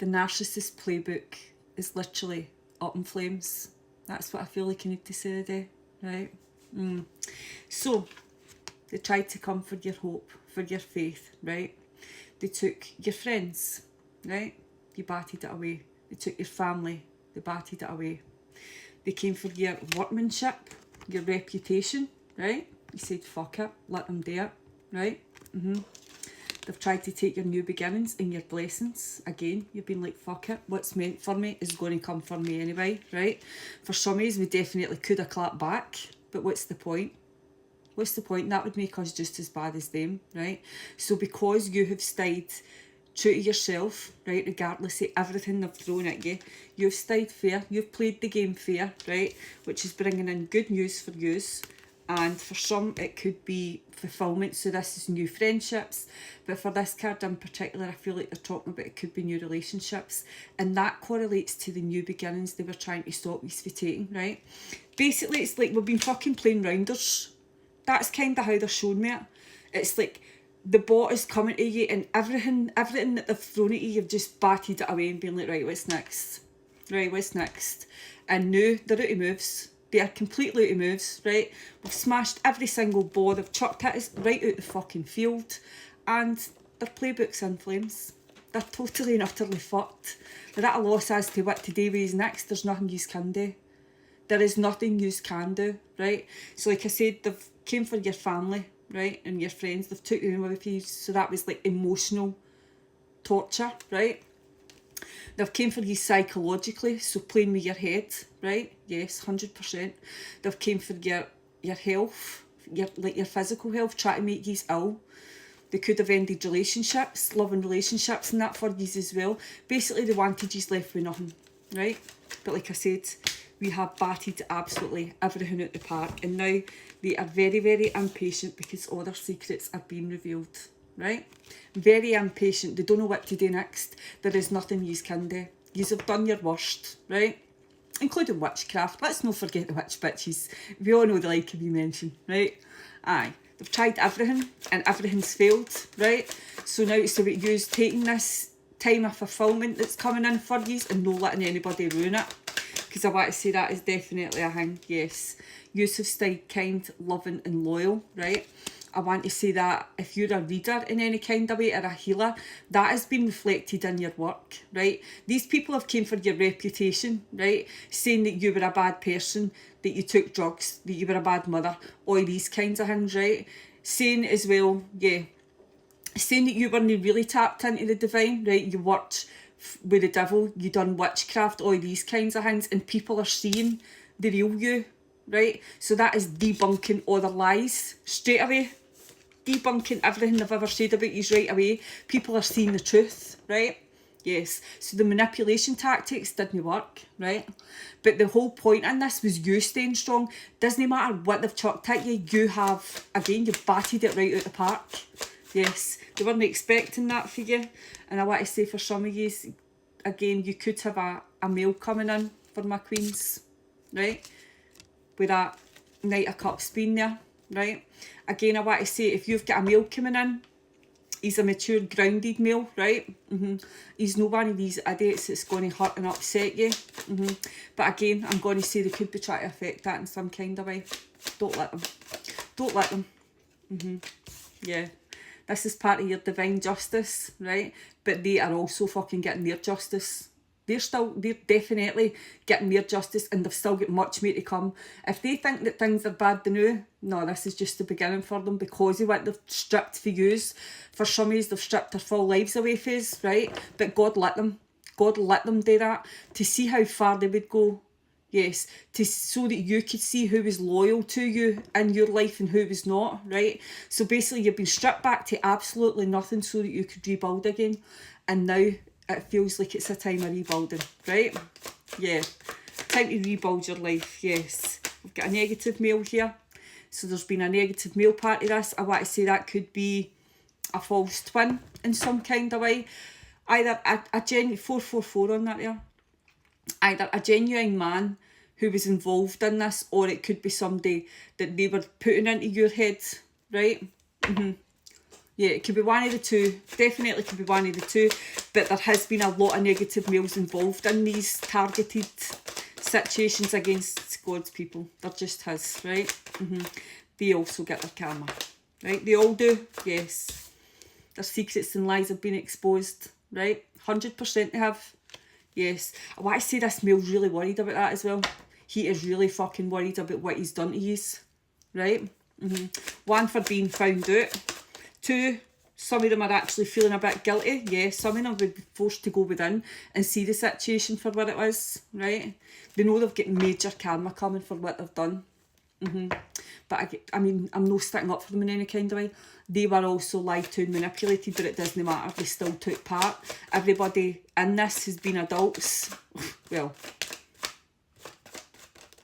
the narcissist playbook is literally up in flames. That's what I feel like I need to say today, right? So, they tried to come for your hope, for your faith, right? They took your friends, right? You batted it away. They took your family, they batted it away. They came for your workmanship, your reputation, right? You said, fuck it, let them do it, right? They've tried to take your new beginnings and your blessings. Again, you've been like, fuck it, what's meant for me is going to come for me anyway, right? For some of us, we definitely could have clapped back, but what's the point? What's the point? That would make us just as bad as them, right? So because you have stayed true to yourself, right, regardless of everything they've thrown at you, you've stayed fair, you've played the game fair, right, which is bringing in good news for yous. And for some, it could be fulfillment. So this is new friendships. But for this card in particular, I feel like they're talking about it could be new relationships. And that correlates to the new beginnings they were trying to stop you from taking, right? Basically, it's like we've been fucking playing rounders. That's kind of how they're showing me it. It's like the bot is coming to you and everything that they've thrown at you, you've just batted it away and been like, right, what's next? Right, what's next? And now they're out of moves. They are completely out of moves, right? We've smashed every single ball. They've chucked it right out the fucking field. And their playbook's in flames. They're totally and utterly fucked. They're at a loss as to what to do with next. There's nothing you can do. There is nothing you can do, right? So like I said, they've came for your family, right? And your friends. They've took them away from you. So that was like emotional torture, right? They've came for you psychologically, so playing with your head, right? Yes, 100%. They've came for your health, your physical health, trying to make you ill. They could have ended relationships, loving relationships and that for you as well. Basically, they wanted you left with nothing, right? But like I said, we have batted absolutely everything out the park. And now they are very, very impatient because all their secrets are being revealed, right? Very impatient. They don't know what to do next. There is nothing you can do. You have done your worst, right? Including witchcraft. Let's not forget the witch bitches. We all know they like to be mentioned, right? Aye. They've tried everything and everything's failed, right? So now it's about you taking this time of fulfillment that's coming in for you and not letting anybody ruin it. Because I want to say that is definitely a thing, yes. You have stayed kind, loving and loyal, right? I want to say that if you're a reader in any kind of way or a healer, that has been reflected in your work, right? These people have came for your reputation, right? Saying that you were a bad person, that you took drugs, that you were a bad mother, all these kinds of things, right? Saying as well, yeah, saying that you weren't really tapped into the divine, right? You worked with the devil, you done witchcraft, all these kinds of things, and people are seeing the real you, right? So that is debunking all the lies straight away. Debunking everything they've ever said about you right away. People are seeing the truth, right? Yes. So the manipulation tactics didn't work, right? But the whole point in this was you staying strong. Doesn't matter what they've chucked at you, you have, again, you batted it right out the park. Yes. They weren't expecting that for you. And I want to say for some of you, again, you could have a male coming in for my queens, right? With that Knight of Cups being there, right? Again, I want to say, if you've got a male coming in, he's a mature, grounded male, right? He's no one of these idiots that's going to hurt and upset you. But again, I'm going to say they could be trying to affect that in some kind of way. Don't let them. Don't let them. Yeah. This is part of your divine justice, right? But they are also fucking getting their justice. They're definitely getting their justice and they've still got much more to come. If they think that things are bad to know, no, this is just the beginning for them because of what they've stripped for yous. For some of yous, they've stripped their full lives away for yous, right? But God let them. God let them do that to see how far they would go. Yes, so that you could see who was loyal to you in your life and who was not, right? So basically you've been stripped back to absolutely nothing so that you could rebuild again. And now it feels like it's a time of rebuilding, right? Yeah, time to rebuild your life, yes. We've got a negative male here. So there's been a negative male part of this. I want to say that could be a false twin in some kind of way. Either a genuine 444 on that there. Either a genuine man who was involved in this, or it could be somebody that they were putting into your head, right? Yeah, it could be one of the two. Definitely could be one of the two. But there has been a lot of negative males involved in these targeted situations against God's people. There just has, right? They also get their karma, right? They all do, yes. Their secrets and lies have been exposed, right? 100% they have. Yes. I want to say this male's really worried about that as well. He is really fucking worried about what he's done to yous, right? One, for being found out. Two, some of them are actually feeling a bit guilty. Yeah, some of them would be forced to go within and see the situation for what it was, right? They know they've got major karma coming for what they've done. But I mean, I'm no sticking up for them in any kind of way. They were also lied to and manipulated, but it doesn't matter. They still took part. Everybody in this has been adults. Well,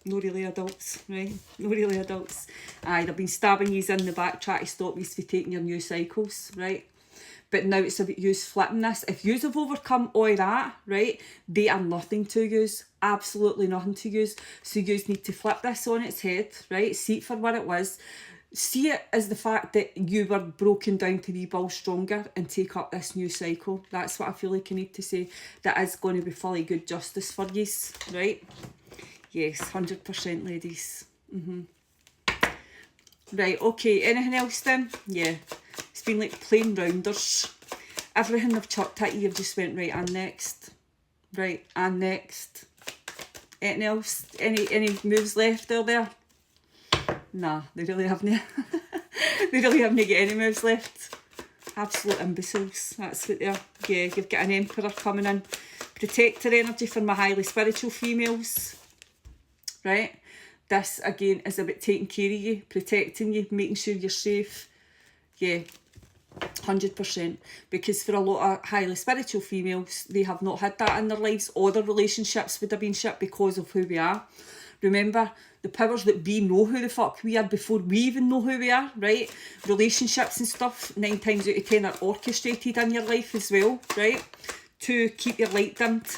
no really adults, right? No really adults. Aye, they've been stabbing yous in the back, trying to stop yous from taking your new cycles, right? But now it's about yous flipping this. If yous have overcome all that, right, they are nothing to yous. Absolutely nothing to yous. So yous need to flip this on its head, right? See it for what it was. See it as the fact that you were broken down to rebuild stronger and take up this new cycle. That's what I feel like I need to say. That is going to be fully good justice for yous, right? Yes, 100% ladies. Right, okay, anything else then? Yeah, it's been like plain rounders. Everything they've chucked at you, you've just went right and next. Right, and next. Anything else? Any moves left there? Nah, they really haven't. They really haven't got any moves left. Absolute imbeciles, that's what they are. Yeah, you've got an emperor coming in. Protector energy for my highly spiritual females. Right? This, again, is about taking care of you, protecting you, making sure you're safe. Yeah, 100%. Because for a lot of highly spiritual females, they have not had that in their lives. All their relationships would have been shit because of who we are. Remember, the powers that be know who the fuck we are before we even know who we are, right? Relationships and stuff, 9 times out of 10 are orchestrated in your life as well, right? To keep your light dimmed.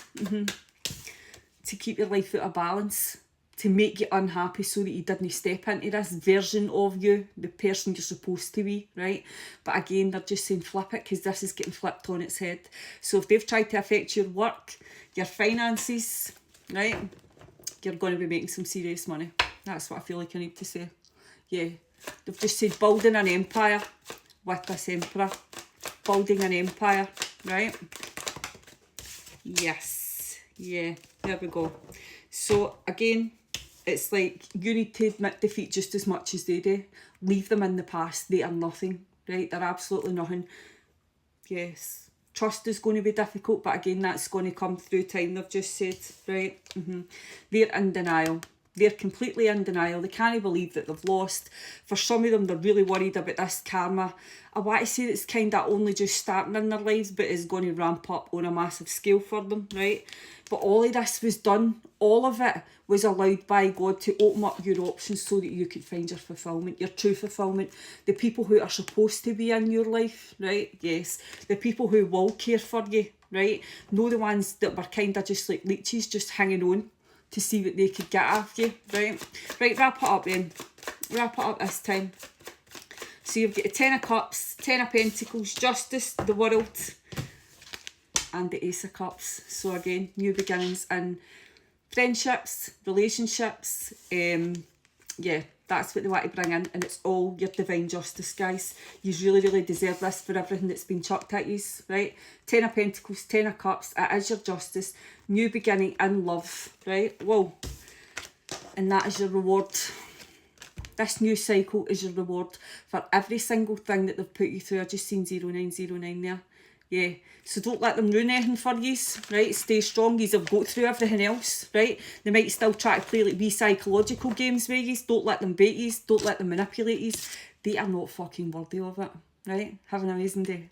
To keep your life out of balance. To make you unhappy so that you didn't step into this version of you, the person you're supposed to be, right? But again, they're just saying flip it because this is getting flipped on its head. So if they've tried to affect your work, your finances, right, you're going to be making some serious money. That's what I feel like I need to say. Yeah, they've just said building an empire with this emperor. Building an empire, right? Yes, yeah, there we go. So again, it's like you need to admit defeat just as much as they do. Leave them in the past. They are nothing, right? They're absolutely nothing. Yes. Trust is going to be difficult, but again, that's going to come through time, they've just said, right? They're in denial. They're completely in denial. They can't believe that they've lost. For some of them, they're really worried about this karma. I want to say it's kind of only just starting in their lives, but it's going to ramp up on a massive scale for them, right? But all of this was done, all of it was allowed by God to open up your options so that you could find your fulfillment, your true fulfillment. The people who are supposed to be in your life, right? Yes. The people who will care for you, right? No the ones that were kind of just like leeches, just hanging on to see what they could get after you, right? Right, wrap it up then. Wrap it up this time. So you've got the 10 of Cups, 10 of Pentacles, Justice, the World, and the Ace of Cups. So again, new beginnings in friendships, relationships. Yeah, that's what they want to bring in, and it's all your divine justice, guys. You really, really deserve this for everything that's been chucked at you, right? 10 of Pentacles, 10 of Cups, it is your justice. New beginning in love, right? Whoa. And that is your reward. This new cycle is your reward for every single thing that they've put you through. I just seen 0909 there. Yeah, so don't let them ruin anything for you, right? Stay strong. Yous have got through everything else, right? They might still try to play like wee psychological games with you. Don't let them bait you. Don't let them manipulate you. They are not fucking worthy of it, right? Have an amazing day.